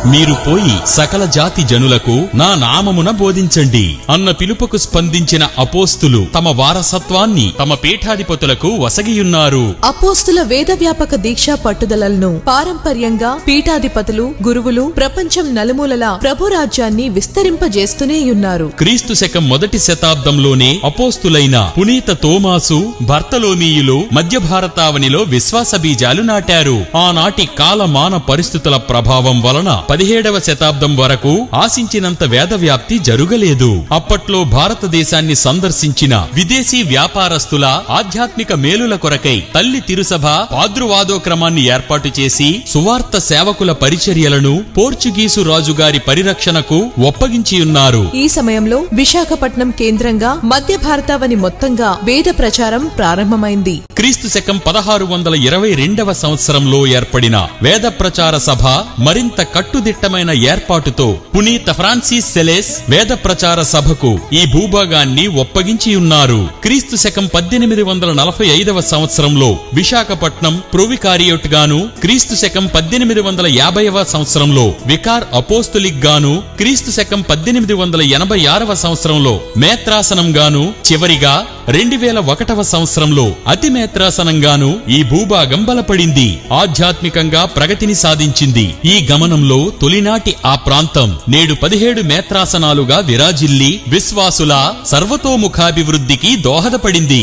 మీరు పోయి సకల జాతి జనులకు నా నామమున బోధించండి అన్న పిలుపుకు స్పందించిన అపోస్తులు తమ వారసత్వాన్ని తమ పీఠాధిపతులకు వసగియున్నారు. అపోస్తుల వేదవ్యాపక దీక్షా పట్టుదలలను పారంపర్యంగా పీఠాధిపతులు, గురువులు ప్రపంచం నలుమూలలా ప్రభు రాజ్యాన్ని విస్తరింపజేస్తూనేయున్నారు. క్రీస్తు శకం మొదటి శతాబ్దంలోనే అపోస్తులైన పునీత తోమాసు, బర్తలోమీయులు మధ్య భారతావనిలో విశ్వాస బీజాలు నాటారు. ఆనాటి కాలమాన పరిస్థితుల ప్రభావం వలన 17వ శతాబ్దం వరకు ఆశించినంత వేదవ్యాప్తి జరుగలేదు. అప్పట్లో భారతదేశాన్ని సందర్శించిన విదేశీ వ్యాపారస్తుల ఆధ్యాత్మిక మేలుల కొరకై తల్లి తిరుసభ పాద్రువాదోక్రమాన్ని ఏర్పాటు చేసి సువార్త సేవకుల పరిచర్యలను పోర్చుగీసు రాజుగారి పరిరక్షణకు ఒప్పగించియున్నారు. ఈ సమయంలో విశాఖపట్నం కేంద్రంగా మధ్య భారతావని మొత్తంగా వేద ప్రచారం ప్రారంభమైంది. క్రీస్తు శకం 1622వ సంవత్సరంలో ఏర్పడిన వేద ప్రచార సభ మరింత కట్టుదిట్టమైన ఏర్పాటుతో పునీత ఫ్రాన్సిస్ సెలెస్ వేద ప్రచార సభకు ఈ భూభాగాన్ని ఒప్పగించియున్నారు. క్రీస్తు శకం 1845వ సంవత్సరంలో విశాఖపట్నం ప్రొవికారియోట్ గాను, క్రీస్తు శకం 1850వ సంవత్సరంలో వికార్ అపోస్తలిక్ గాను, క్రీస్తు శకం 1886వ సంవత్సరంలో మేత్రాసనం గాను, చివరిగా 2001వ సంవత్సరంలో అతిమేత్రాసనంగాను ఈ భూభాగం బలపడింది, ఆధ్యాత్మికంగా ప్రగతిని సాధించింది. ఈ గమనంలో తొలినాటి ఆ ప్రాంతం నేడు 17 మేత్రాసనాలుగా విరాజిల్లి విశ్వాసుల సర్వతోముఖాభివృద్ధికి దోహదపడింది.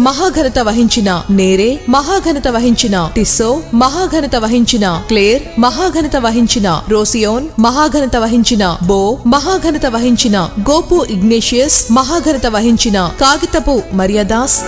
మహాఘనత వహించిన నేరే, మహాఘనత వహించిన టిస్సో, మహాఘనత వహించిన క్లేర్, మహాఘనత వహించిన రోసియోన్, మహాఘనత వహించిన బో, మహాఘనత వహించిన గోపు ఇగ్నేషియస్, మహాఘనత వహించిన కాగితపు మరియదాస్,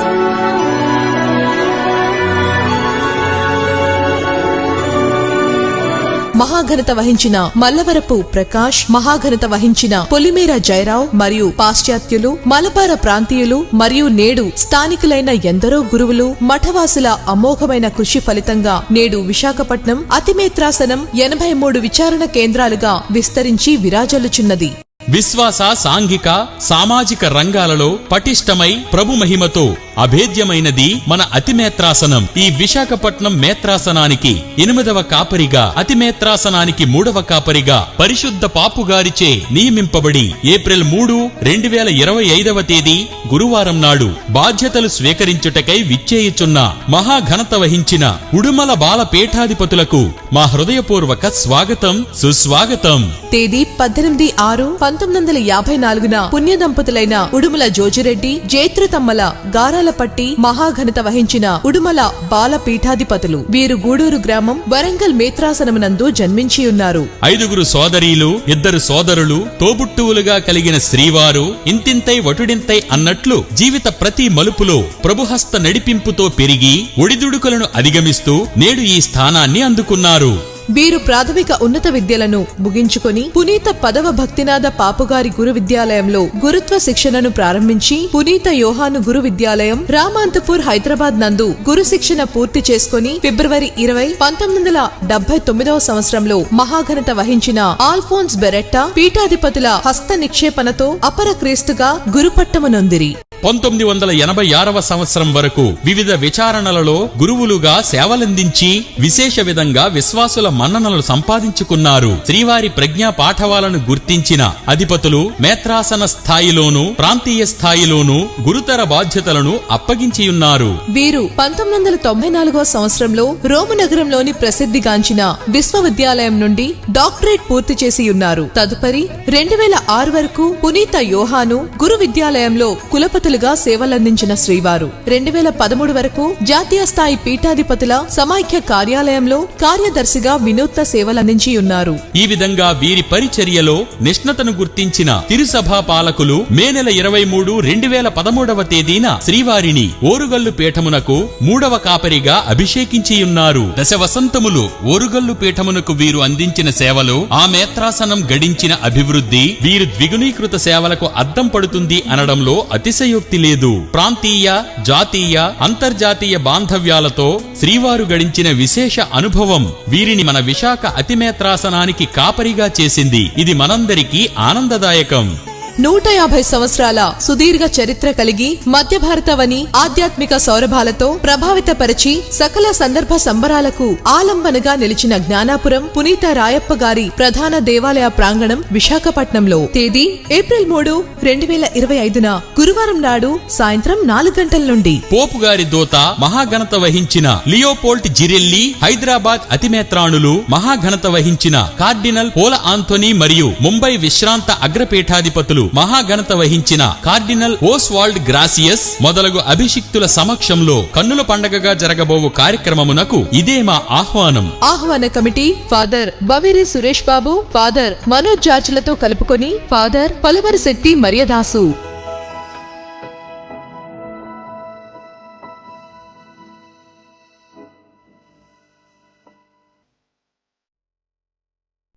మహాఘనత వహించిన మల్లవరపు ప్రకాష్, మహాఘనత వహించిన పొలిమేర జయరావ్ మరియు పాశ్చాత్యులు, మలబార ప్రాంతీయులు మరియు నేడు స్థానికులైన ఎందరో గురువులు, మఠవాసుల అమోఘమైన కృషి ఫలితంగా నేడు విశాఖపట్నం అతిమేత్రాసనం 83 విచారణ కేంద్రాలుగా విస్తరించి విరాజల్లుచున్నది. విశ్వాస, సాంఘిక, సామాజిక రంగాలలో పటిష్టమై ప్రభు మహిమతో అభేద్యమైనది మన అతిమేత్రాసనం. ఈ విశాఖపట్నం మేత్రాసనానికి 8వ కాపరిగా, అతిమేత్రాసనానికి 3వ కాపరిగా పరిశుద్ధ పాపుగారిచే నియమింపబడి ఏప్రిల్ 3, 2025వ తేదీ గురువారం నాడు బాధ్యతలు స్వీకరించుటకై విచ్చేయుచున్న మహాఘనత వహించిన ఉడుమల బాల పీఠాధిపతులకు మా హృదయపూర్వక స్వాగతం, సుస్వాగతం. తేదీ 18/6/1954న పుణ్య దంపతులైన ఉడుమల జోజిరెడ్డి, జైత్రతమ్మల గారాలపట్టి మహాఘనత వహించిన ఉడుమల బాల పీఠాధిపతులు. వీరు గూడూరు గ్రామం వరంగల్ మేత్రాసనమునందు జన్మించియున్నారు. 5 సోదరీలు, 2 సోదరులు, తోబుట్టువులుగా కలిగిన శ్రీవారు ఇంతింతై వటుడింతై అన్నట్లు జీవిత ప్రతి మలుపులో ప్రభుహస్త నడిపింపుతో పెరిగి ఒడిదుడుకులను అధిగమిస్తూ నేడు ఈ స్థానాన్ని అందుకున్నారు. వీరు ప్రాథమిక ఉన్నత విద్యలను ముగించుకొని పునీత పదవ భక్తినాథ పాపుగారి గురు విద్యాలయంలో గురుత్వ శిక్షణను ప్రారంభించి పునీత యోహాను గురు విద్యాలయం రామాంతపూర్ హైదరాబాద్ నందు గురు శిక్షణ పూర్తి చేసుకుని ఫిబ్రవరి 20, 1979వ సంవత్సరంలో మహాఘనత వహించిన ఆల్ఫోన్స్ బెరెట్టా పీఠాధిపతుల హస్త నిక్షేపణతో అపర క్రీస్తుగా గురుపట్టమునొందిరి. 1986వ సంవత్సరం వరకు వివిధ విచారణలలో గురువులుగా సేవలందించి విశేష విధంగా విశ్వాసుల మన్ననలు సంపాదించుకున్నారు. శ్రీవారి ప్రజ్ఞా పాఠవాలను గుర్తించిన అధిపతులు మేత్రాసన స్థాయిలోనూ ప్రాంతీయ స్థాయిలోనూ గురుతర బాధ్యతలను అప్పగించియున్నారు. వీరు 1994వ సంవత్సరంలో రోము నగరంలోని ప్రసిద్ధిగాంచిన విశ్వవిద్యాలయం నుండి డాక్టరేట్ పూర్తి చేసియున్నారు. తదుపరి 2006 వరకు పునీత యోహాను గురు విద్యాలయంలో కులపతి సేవలందించిన శ్రీవారు 2013 వరకు జాతీయ స్థాయి పీఠాధిపతుల సమైక్య కార్యాలయంలో కార్యదర్శిగా వినూత్న సేవలందించియున్నారు. ఈ విధంగా వీరి పరిచర్యలో నిష్ణతను గుర్తించిన తిరుసభా పాలకులు మే నెల 23, 2013వ తేదీన శ్రీవారిని ఓరుగల్లు పీఠమునకు 3వ కాపరిగా అభిషేకించియున్నారు. దశవసంతములు ఓరుగల్లు పీఠమునకు వీరు అందించిన సేవలు, ఆ మేత్రాసనం గడించిన అభివృద్ధి వీరు ద్విగుణీకృత సేవలకు అద్దం పడుతుంది అనడంలో అతిశయోక్తి లేదు. ప్రాంతీయ, జాతీయ, అంతర్జాతీయ బాంధవ్యాలతో శ్రీవారు గడించిన విశేష అనుభవం వీరిని మన విశాఖ అతిమేత్రాసనానికి కాపరిగా చేసింది. ఇది మనందరికీ ఆనందదాయకం. 150 సంవత్సరాల సుదీర్ఘ చరిత్ర కలిగి మధ్య భారతవని ఆధ్యాత్మిక సౌరభాలతో ప్రభావితపరిచి సకల సందర్భ సంబరాలకు ఆలంబనగా నిలిచిన జ్ఞానాపురం పునీత రాయప్ప గారి ప్రధాన దేవాలయ ప్రాంగణం విశాఖపట్నంలో తేదీ ఏప్రిల్ 3, 2025న గురువారం నాడు సాయంత్రం 4 గంటల నుండి పోపు గారి దూత మహాఘనత వహించిన లియోపోల్ట్ జిరెల్లి, హైదరాబాద్ అతిమేత్రాణులు మహాఘనత వహించిన కార్డినల్ పోల ఆంథోనీ మరియు ముంబై విశ్రాంత అగ్రపీఠాధిపతులు మహాఘనత వహించిన కార్డినల్ ఓస్వాల్డ్ గ్రాసియస్ మొదలగు అభిషిక్తుల సమక్షంలో కన్నుల పండగగా జరగబోవు కార్యక్రమమునకు ఇదే మా ఆహ్వానం. ఆహ్వాన committee father బవేరి Suresh Babu, father Manoj జార్జ్లతో కలుపుకొని ఫాదర్ పలువరిశెట్టి మరియదాసు.